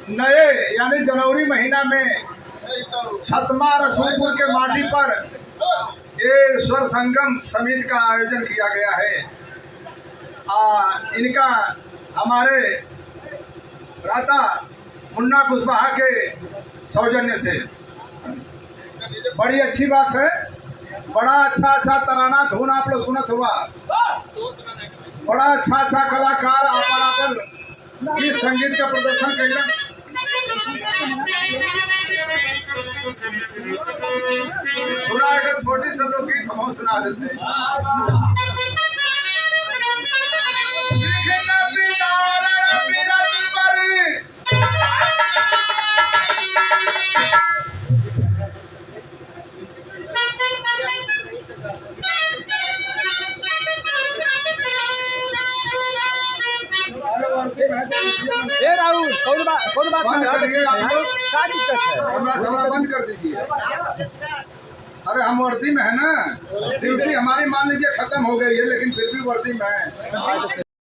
नए यानी जनवरी महीना में छतमा रसूलपुर के माटी पर ये स्वर संगम समिति का आयोजन किया गया है। इनका हमारे राता मुन्ना कुशवाहा के सौजन्य से बड़ी अच्छी बात है। बड़ा अच्छा तराना धुन आप लोग सुनत हुआ, बड़ा अच्छा कलाकार आपन गीत संगीत का प्रदर्शन कैलन। थोड़ा एक छोटी सा लोग गीत हम सुना देते हैं। राहुल कौन बात क्या दिक्कत है? हमारा बंद कर दीजिए। अरे हम वर्दी में है ना, ड्यूटी हमारी मान लीजिए खत्म हो गई है, लेकिन फिर भी वर्दी में है।